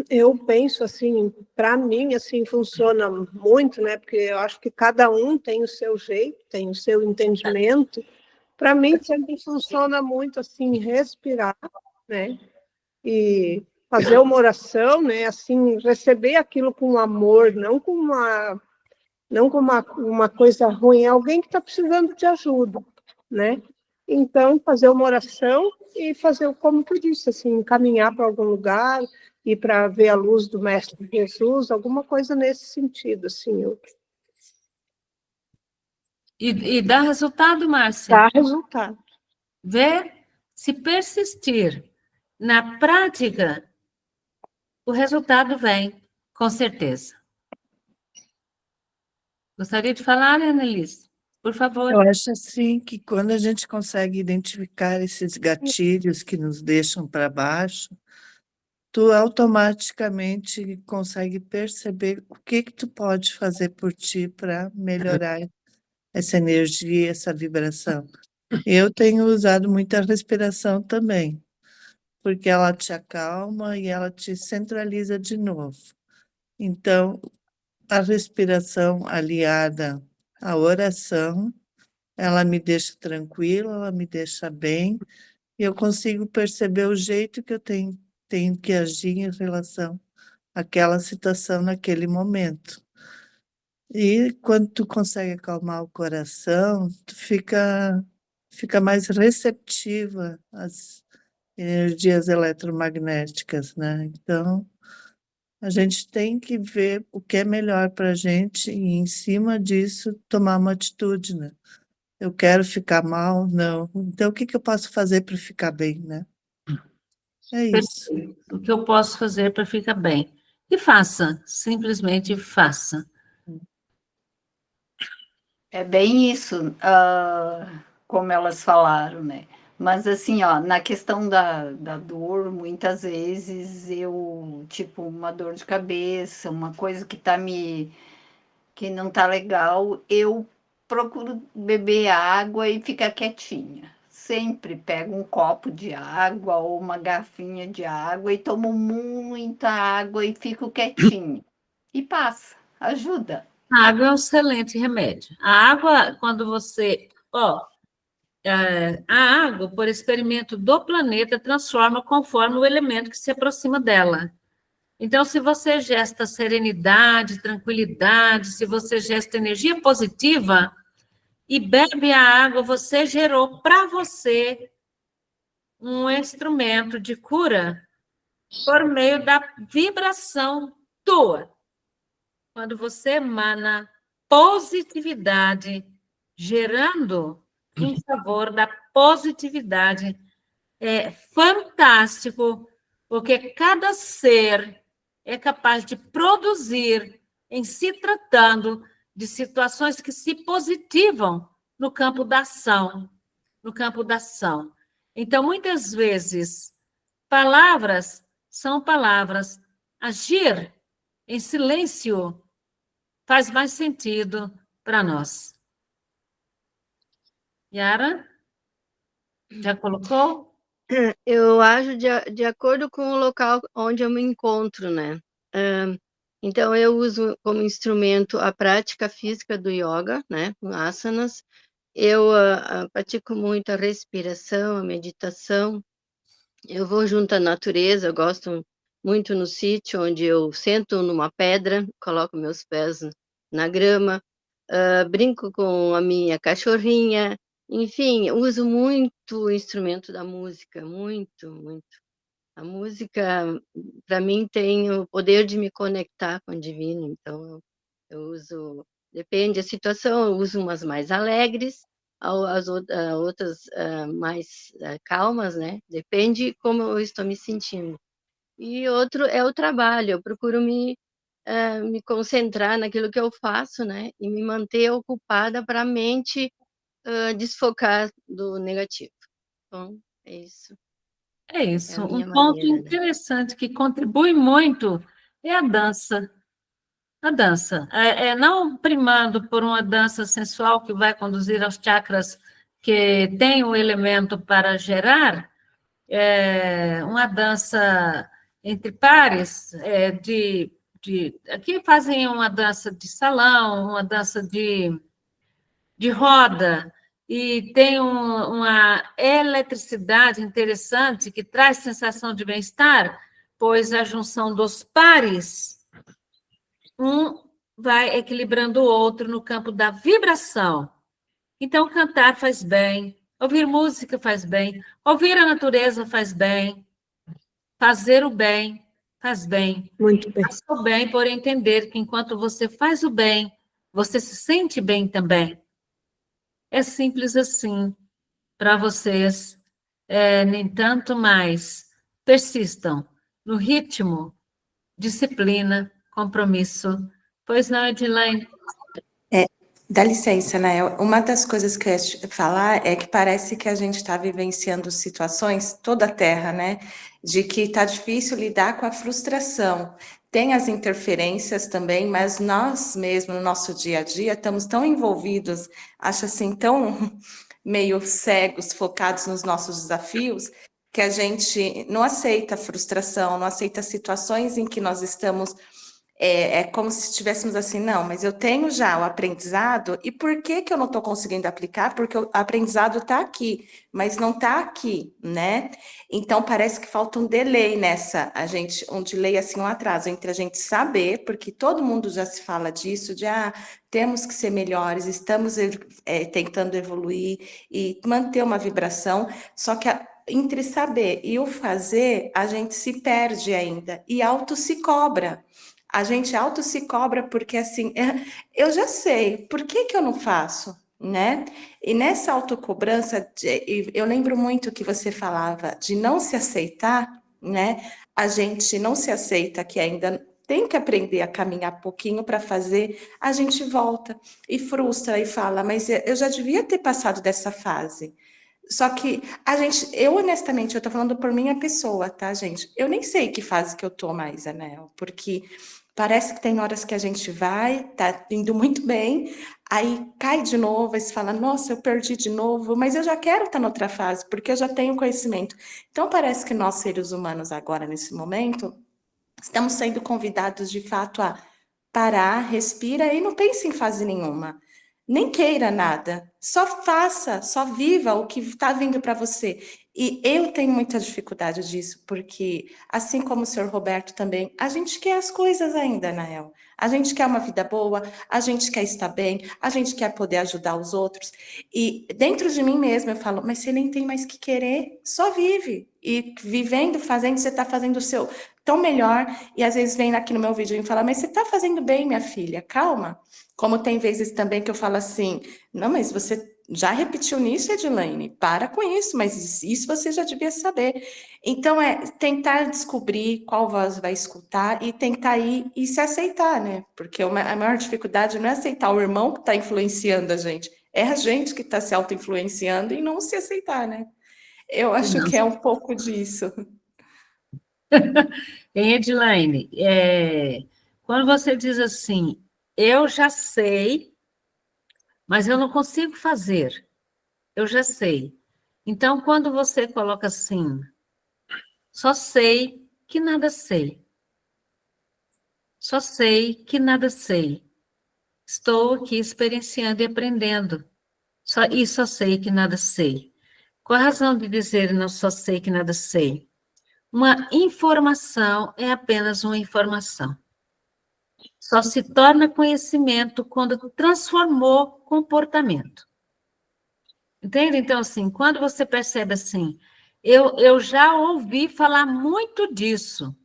eu penso assim, para mim, assim, funciona muito, né? Porque eu acho que cada um tem o seu jeito, tem o seu entendimento. Para mim, sempre funciona muito assim, respirar, né? E fazer uma oração, né? Assim, receber aquilo com amor, não com uma coisa ruim, é alguém que está precisando de ajuda, né? Então, fazer uma oração e fazer, como tu disse, assim, caminhar para algum lugar, ir para ver a luz do Mestre Jesus, alguma coisa nesse sentido, assim. E dá resultado, Márcia? Dá resultado. Vê, se persistir na prática, o resultado vem, com certeza. Gostaria de falar, Annelise? Por favor. Eu acho assim que quando a gente consegue identificar esses gatilhos que nos deixam para baixo, tu automaticamente consegue perceber o que tu pode fazer por ti para melhorar essa energia, essa vibração. Eu tenho usado muita respiração também, porque ela te acalma e ela te centraliza de novo. Então, a respiração aliada à oração, ela me deixa tranquila, ela me deixa bem, e eu consigo perceber o jeito que eu tenho que agir em relação àquela situação naquele momento. E quando tu consegue acalmar o coração, tu fica mais receptiva às energias eletromagnéticas, né? Então, a gente tem que ver o que é melhor para a gente e, em cima disso, tomar uma atitude, né? Eu quero ficar mal? Não. Então, o que eu posso fazer para ficar bem, né? É isso. O que eu posso fazer para ficar bem? E faça, simplesmente faça. É bem isso, como elas falaram, né? Mas assim, ó, na questão da dor, muitas vezes eu, tipo, uma dor de cabeça, uma coisa que não tá legal, eu procuro beber água e ficar quietinha, sempre pego um copo de água ou uma garrafinha de água e tomo muita água e fico quietinho. E passa, ajuda. A água é um excelente remédio. A água, quando você... a água, por experimento do planeta, transforma conforme o elemento que se aproxima dela. Então, se você gesta serenidade, tranquilidade, se você gesta energia positiva e bebe a água, você gerou para você um instrumento de cura por meio da vibração tua. Quando você emana positividade, gerando em favor da positividade, é fantástico, porque cada ser é capaz de produzir, em se tratando de situações que se positivam no campo da ação, no campo da ação. Então, muitas vezes, palavras são palavras. Agir em silêncio faz mais sentido para nós. Yara, já colocou? Eu acho de acordo com o local onde eu me encontro, né? Então, eu uso como instrumento a prática física do yoga, né? Asanas. Eu pratico muito a respiração, a meditação. Eu vou junto à natureza, eu gosto muito no sítio, onde eu sento numa pedra, coloco meus pés na grama, brinco com a minha cachorrinha, enfim, uso muito o instrumento da música, muito, muito. A música, para mim, tem o poder de me conectar com o divino, então eu uso, depende da situação, eu uso umas mais alegres, as outras mais calmas, né? Depende como eu estou me sentindo. E outro é o trabalho, eu procuro me concentrar naquilo que eu faço, né? E me manter ocupada para a mente desfocar do negativo. Então, é isso. É isso. É a Um minha ponto maneira, né? interessante que contribui muito é a dança. A dança. Não primando por uma dança sensual que vai conduzir aos chakras que tem o elemento para gerar, uma dança entre pares, aqui fazem uma dança de salão, uma dança de roda, e tem uma eletricidade interessante que traz sensação de bem-estar, pois a junção dos pares, um vai equilibrando o outro no campo da vibração. Então, cantar faz bem, ouvir música faz bem, ouvir a natureza faz bem, fazer o bem faz bem. Muito bem. Faz o bem por entender que enquanto você faz o bem, você se sente bem também. É simples assim para vocês, nem tanto mais. Persistam no ritmo, disciplina, compromisso. Pois não, Edilene? Dá licença, né? Uma das coisas que eu ia te falar é que parece que a gente está vivenciando situações, toda a Terra, né? De que está difícil lidar com a frustração. Tem as interferências também, mas nós mesmos, no nosso dia a dia, estamos tão envolvidos, acho assim, tão meio cegos, focados nos nossos desafios, que a gente não aceita a frustração, não aceita situações em que nós estamos... É como se estivéssemos assim, não, mas eu tenho já o aprendizado, e por que eu não estou conseguindo aplicar? Porque o aprendizado está aqui, mas não está aqui, né? Então, parece que falta um delay um delay, assim, um atraso entre a gente saber, porque todo mundo já se fala disso, de, temos que ser melhores, estamos tentando evoluir e manter uma vibração, só que entre saber e o fazer, a gente se perde ainda, e auto se cobra. A gente auto se cobra porque, assim, eu já sei, por que eu não faço, né? E nessa autocobrança, eu lembro muito que você falava de não se aceitar, né? A gente não se aceita, que ainda tem que aprender a caminhar pouquinho para fazer, a gente volta e frustra e fala, mas eu já devia ter passado dessa fase. Só que eu honestamente, eu tô falando por minha pessoa, tá, gente? Eu nem sei que fase que eu tô mais, Anel, porque... Parece que tem horas que a gente vai, tá indo muito bem, aí cai de novo, aí você fala, nossa, eu perdi de novo, mas eu já quero estar noutra fase, porque eu já tenho conhecimento. Então, parece que nós, seres humanos, agora, nesse momento, estamos sendo convidados, de fato, a parar, respira e não pense em fase nenhuma. Nem queira nada, só faça, só viva o que está vindo para você. E eu tenho muita dificuldade disso, porque, assim como o senhor Roberto também, a gente quer as coisas ainda, Nael. A gente quer uma vida boa, a gente quer estar bem, a gente quer poder ajudar os outros. E dentro de mim mesma eu falo, mas você nem tem mais que querer, só vive. E vivendo, fazendo, você está fazendo o seu tão melhor. E às vezes vem aqui no meu vídeo e fala, mas você está fazendo bem, minha filha, calma. Como tem vezes também que eu falo assim, não, mas você já repetiu nisso, Edilene? Para com isso, mas isso você já devia saber. Então, é tentar descobrir qual voz vai escutar e tentar ir e se aceitar, né? Porque a maior dificuldade não é aceitar o irmão que está influenciando a gente, é a gente que está se auto-influenciando e não se aceitar, né? Eu acho Não. que é um pouco disso. Em Edilene, quando você diz assim, eu já sei, mas eu não consigo fazer, eu já sei. Então, quando você coloca assim, só sei que nada sei, só sei que nada sei, estou aqui experienciando e aprendendo, só sei que nada sei. Qual a razão de dizer não só sei que nada sei? Uma informação é apenas uma informação. Só se torna conhecimento quando transformou comportamento. Entende? Então, assim, quando você percebe assim, eu já ouvi falar muito disso,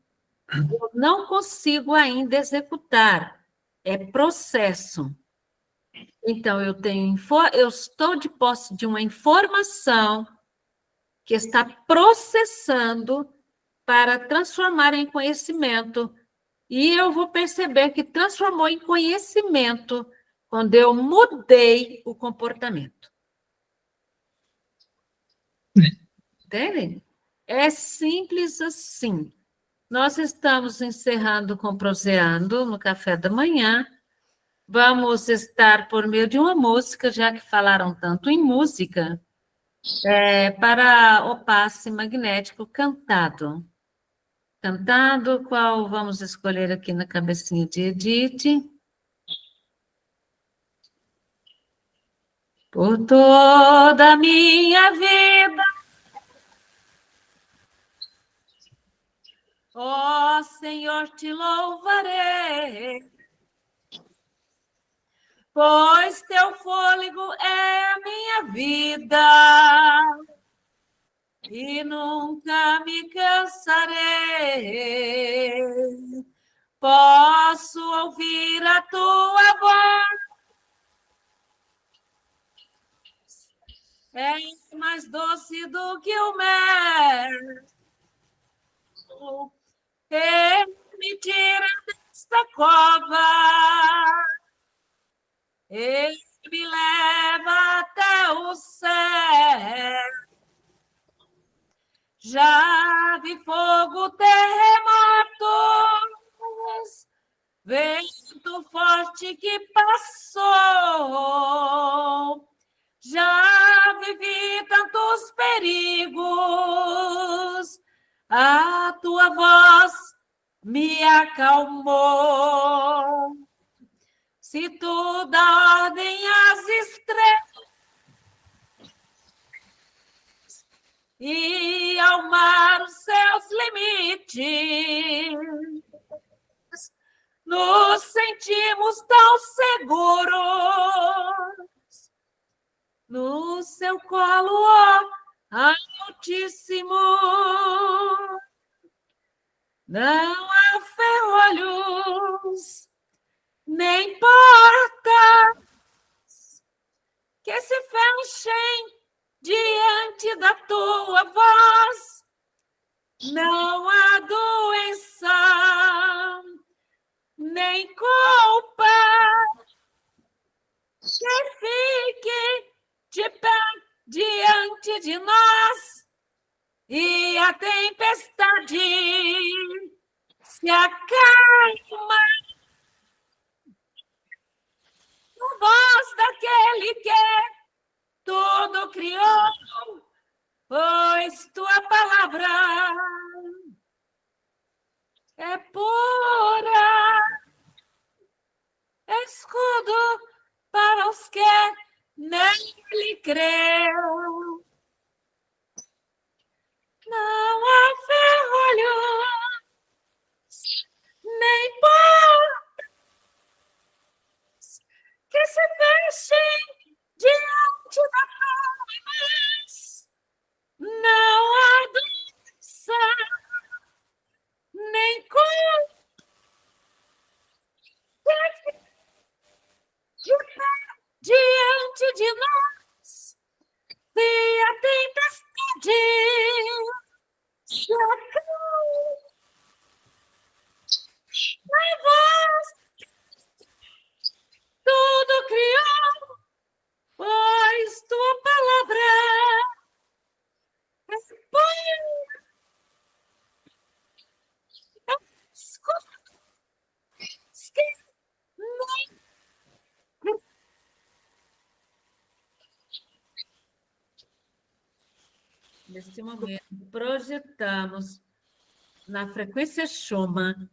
eu não consigo ainda executar, é processo. Então, eu estou de posse de uma informação que está processando para transformar em conhecimento. E eu vou perceber que transformou em conhecimento quando eu mudei o comportamento. Entende? É simples assim. Nós estamos encerrando com Proseando no café da manhã. Vamos estar por meio de uma música, já que falaram tanto em música, para o passe magnético cantado. Cantado, qual vamos escolher aqui na cabecinha de Edith? Por toda a minha vida, ó Senhor, te louvarei, pois teu fôlego é a minha vida e nunca me cansarei. Posso ouvir a tua voz, é mais doce do que o mel. Me tira desta cova, ele me leva até o céu. Já vi fogo, terremotos, vento forte que passou. Já vivi tantos perigos, a tua voz me acalmou. Se tu dá ordem às estrelas e ao mar os seus limites, nos sentimos tão seguros no seu colo, ó Altíssimo. Não há ferrolhos, nem portas que se fechem diante da tua voz. Não há doença, nem culpa que fique de pé diante de nós. E a tempestade se acalma a voz daquele que tudo criou, pois tua palavra é pura, escudo para os que nele creu. Não há ferrolhos, nem portas que se fechem diante da paz. Não há doença, nem cura diante de nós. Se a tempestade se acalma, na voz tudo criou, pois tua palavra é pura, escuta, neste momento, projetamos na frequência Schumann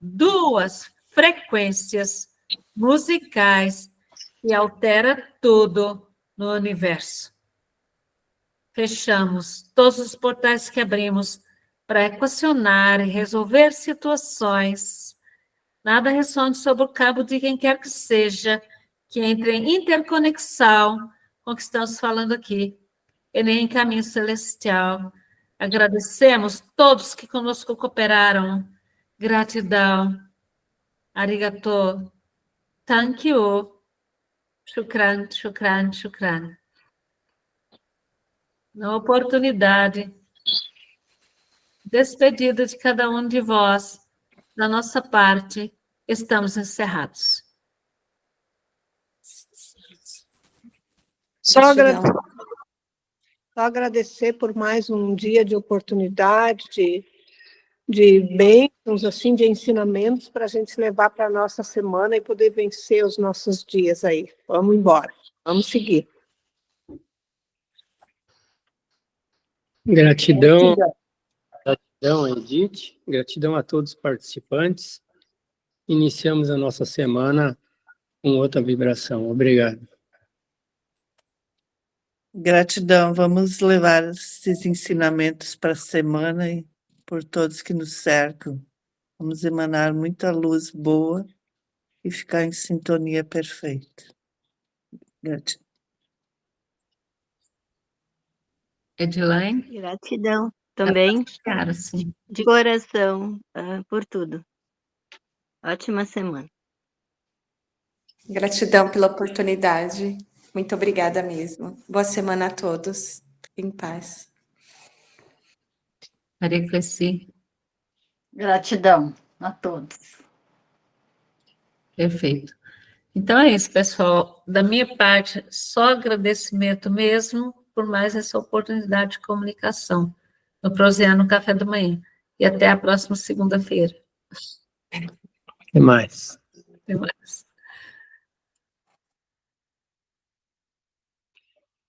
2 frequências musicais que altera tudo no universo. Fechamos todos os portais que abrimos para equacionar e resolver situações. Nada ressone sobre o cabo de quem quer que seja que entre em interconexão com o que estamos falando aqui, e nem em caminho celestial. Agradecemos todos que conosco cooperaram. Gratidão. Arigato. Thank you. Shukran, shukran, shukran. Na oportunidade, despedida de cada um de vós, da nossa parte, estamos encerrados. Só agradecer por mais um dia de oportunidade, de bênçãos, assim, de ensinamentos para a gente levar para a nossa semana e poder vencer os nossos dias aí. Vamos embora, vamos seguir. Gratidão, Edith. Gratidão a todos os participantes. Iniciamos a nossa semana com outra vibração. Obrigado. Gratidão. Vamos levar esses ensinamentos para a semana e por todos que nos cercam. Vamos emanar muita luz boa e ficar em sintonia perfeita. Gratidão. Edilene? Gratidão também, Cara, sim. de coração, por tudo. Ótima semana. Gratidão pela oportunidade. Muito obrigada mesmo. Boa semana a todos. Em paz. Maria Cleci. Gratidão a todos. Perfeito. Então é isso, pessoal. Da minha parte, só agradecimento mesmo por mais essa oportunidade de comunicação no Prosiano Café da Manhã. E até a próxima segunda-feira. Até mais. Até mais.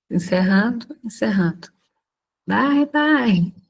Encerrando. Bye, bye.